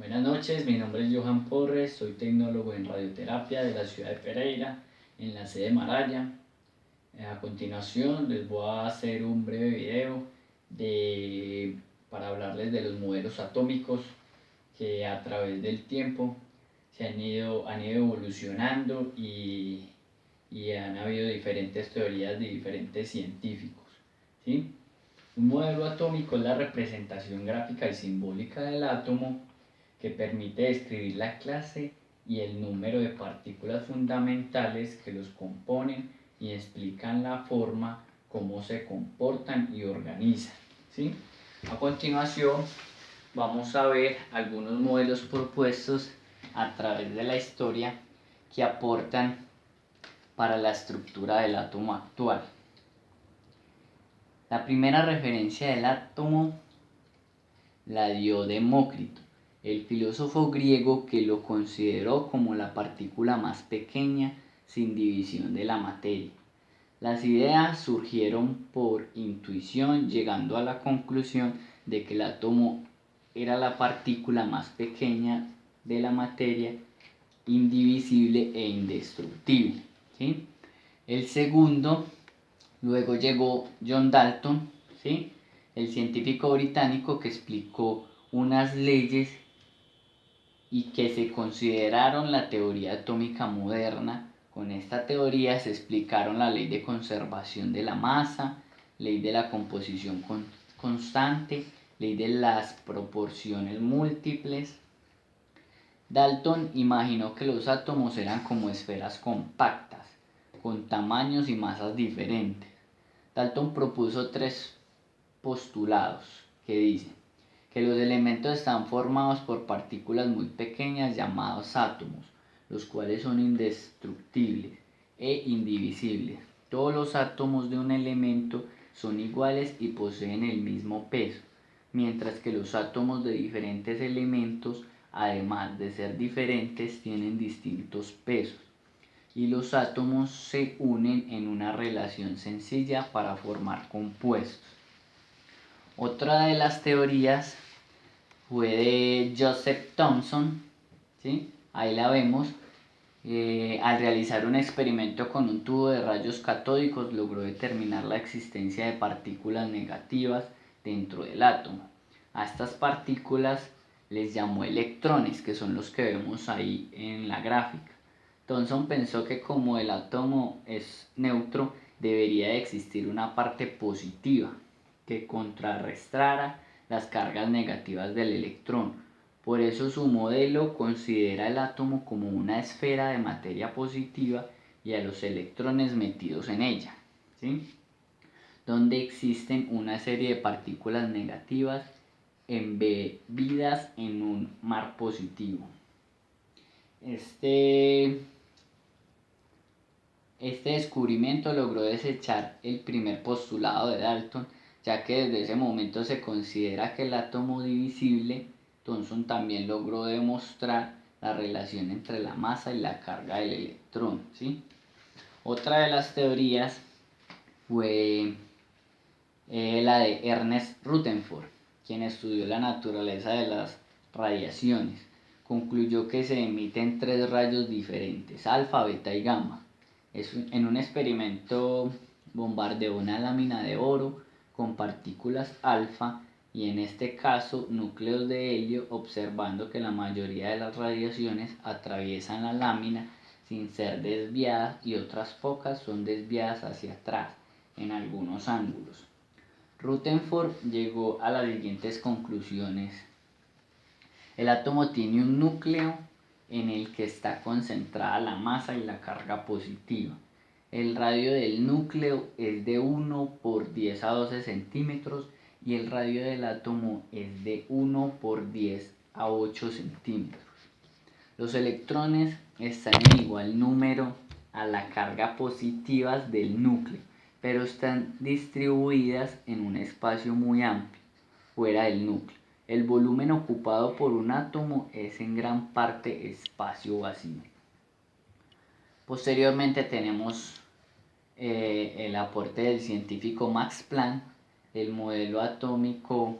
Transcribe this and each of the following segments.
Buenas noches, mi nombre es Johan Porres, soy tecnólogo en radioterapia de la ciudad de Pereira, en la sede Maraya. A continuación les voy a hacer un breve video para hablarles de los modelos atómicos que a través del tiempo han ido evolucionando y han habido diferentes teorías de diferentes científicos, ¿sí? Un modelo atómico es la representación gráfica y simbólica del átomo que permite describir la clase y el número de partículas fundamentales que los componen y explican la forma, cómo se comportan y organizan, ¿sí? A continuación vamos a ver algunos modelos propuestos a través de la historia que aportan para la estructura del átomo actual. La primera referencia del átomo la dio Demócrito, el filósofo griego, que lo consideró como la partícula más pequeña sin división de la materia. Las ideas surgieron por intuición, llegando a la conclusión de que el átomo era la partícula más pequeña de la materia, indivisible e indestructible, ¿sí? El segundo, luego llegó John Dalton, ¿sí? El científico británico que explicó unas leyes y que se consideraron la teoría atómica moderna. Con esta teoría se explicaron la ley de conservación de la masa, ley de la composición constante, ley de las proporciones múltiples. Dalton imaginó que los átomos eran como esferas compactas, con tamaños y masas diferentes. Dalton propuso tres postulados que dicen que los elementos están formados por partículas muy pequeñas llamadas átomos, los cuales son indestructibles e indivisibles. Todos los átomos de un elemento son iguales y poseen el mismo peso, mientras que los átomos de diferentes elementos, además de ser diferentes, tienen distintos pesos, y los átomos se unen en una relación sencilla para formar compuestos. Otra de las teorías fue de Joseph Thomson, ¿sí? Ahí la vemos. Al realizar un experimento con un tubo de rayos catódicos logró determinar la existencia de partículas negativas dentro del átomo. A estas partículas les llamó electrones, que son los que vemos ahí en la gráfica. Thomson pensó que como el átomo es neutro, debería de existir una parte positiva que contrarrestara las cargas negativas del electrón. Por eso su modelo considera el átomo como una esfera de materia positiva y a los electrones metidos en ella, ¿sí? Donde existen una serie de partículas negativas embebidas en un mar positivo. Este descubrimiento logró desechar el primer postulado de Dalton, ya que desde ese momento se considera que el átomo divisible. Thomson también logró demostrar la relación entre la masa y la carga del electrón, ¿sí? Otra de las teorías fue la de Ernest Rutherford, quien estudió la naturaleza de las radiaciones. Concluyó que se emiten tres rayos diferentes, alfa, beta y gamma. En un experimento bombardeó una lámina de oro con partículas alfa y en este caso núcleos de helio, observando que la mayoría de las radiaciones atraviesan la lámina sin ser desviadas y otras pocas son desviadas hacia atrás en algunos ángulos. Rutherford llegó a las siguientes conclusiones. El átomo tiene un núcleo en el que está concentrada la masa y la carga positiva. El radio del núcleo es de 1 por 10 a 12 centímetros y el radio del átomo es de 1 por 10 a 8 centímetros. Los electrones están en igual número a la carga positiva del núcleo, pero están distribuidas en un espacio muy amplio, fuera del núcleo. El volumen ocupado por un átomo es en gran parte espacio vacío. Posteriormente tenemos el aporte del científico Max Planck, el modelo atómico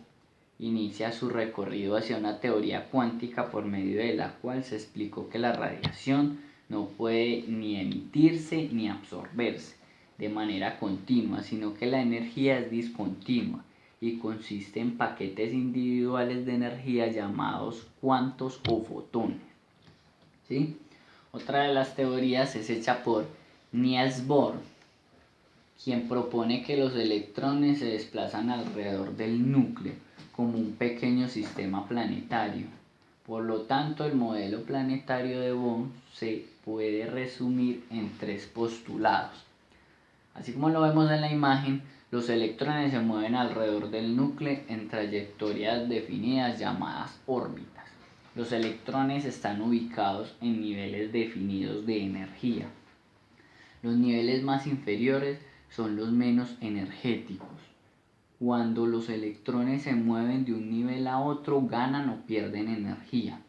inicia su recorrido hacia una teoría cuántica por medio de la cual se explicó que la radiación no puede ni emitirse ni absorberse de manera continua, sino que la energía es discontinua y consiste en paquetes individuales de energía llamados cuantos o fotones. ¿Sí? Otra de las teorías es hecha por Niels Bohr, quien propone que los electrones se desplazan alrededor del núcleo como un pequeño sistema planetario. Por lo tanto, el modelo planetario de Bohr se puede resumir en 3 postulados. Así como lo vemos en la imagen, los electrones se mueven alrededor del núcleo en trayectorias definidas llamadas órbitas. Los electrones están ubicados en niveles definidos de energía. Los niveles más inferiores son los menos energéticos. Cuando los electrones se mueven de un nivel a otro, ganan o pierden energía.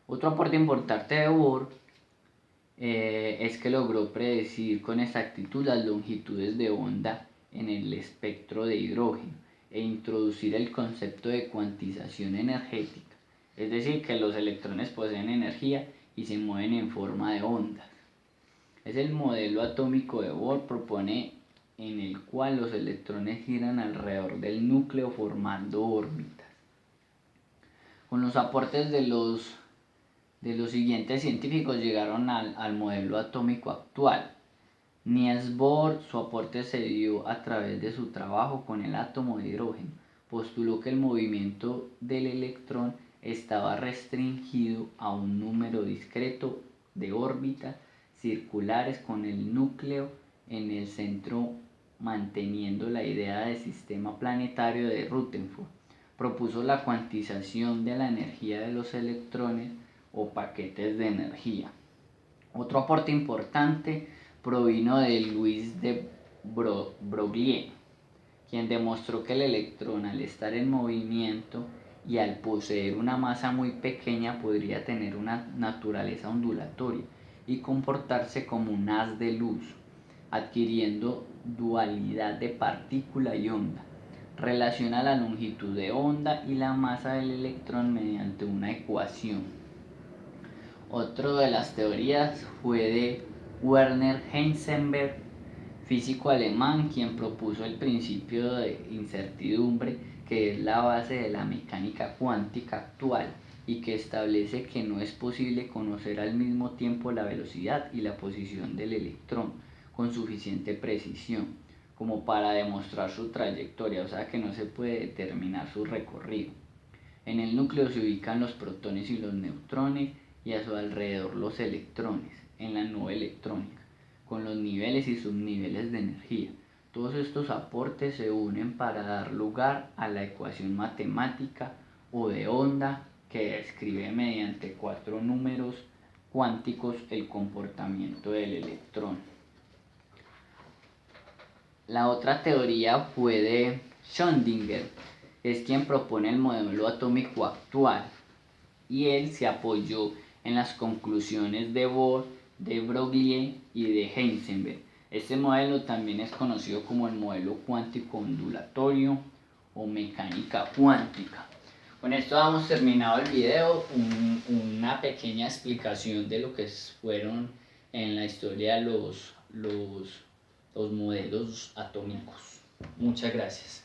Otro aporte importante de Bohr es que logró predecir con exactitud las longitudes de onda en el espectro de hidrógeno e introducir el concepto de cuantización energética, es decir, que los electrones poseen energía y se mueven en forma de ondas. Es el modelo atómico de Bohr propone en el cual los electrones giran alrededor del núcleo formando órbitas. Con los aportes de los siguientes científicos llegaron al modelo atómico actual. Niels Bohr, su aporte se dio a través de su trabajo con el átomo de hidrógeno. Postuló que el movimiento del electrón estaba restringido a un número discreto de órbitas circulares con el núcleo en el centro, manteniendo la idea de sistema planetario de Rutherford. Propuso la cuantización de la energía de los electrones o paquetes de energía. Otro aporte importante provino de Louis de Broglie, quien demostró que el electrón, al estar en movimiento y al poseer una masa muy pequeña, podría tener una naturaleza ondulatoria y comportarse como un haz de luz, adquiriendo dualidad de partícula y onda. Relaciona la longitud de onda y la masa del electrón mediante una ecuación. Otra de las teorías fue de Werner Heisenberg, físico alemán, quien propuso el principio de incertidumbre, que es la base de la mecánica cuántica actual y que establece que no es posible conocer al mismo tiempo la velocidad y la posición del electrón con suficiente precisión como para demostrar su trayectoria, o sea que no se puede determinar su recorrido. En el núcleo se ubican los protones y los neutrones y a su alrededor los electrones en la nube electrónica, con los niveles y subniveles de energía. Todos estos aportes se unen para dar lugar a la ecuación matemática o de onda que describe mediante 4 números cuánticos el comportamiento del electrón. La otra teoría fue de Schrödinger, es quien propone el modelo atómico actual, y él se apoyó en las conclusiones de Bohr, de Broglie y de Heisenberg. Este modelo también es conocido como el modelo cuántico ondulatorio o mecánica cuántica. Con esto hemos terminado el video, una pequeña explicación de lo que fueron en la historia los modelos atómicos. Muchas gracias.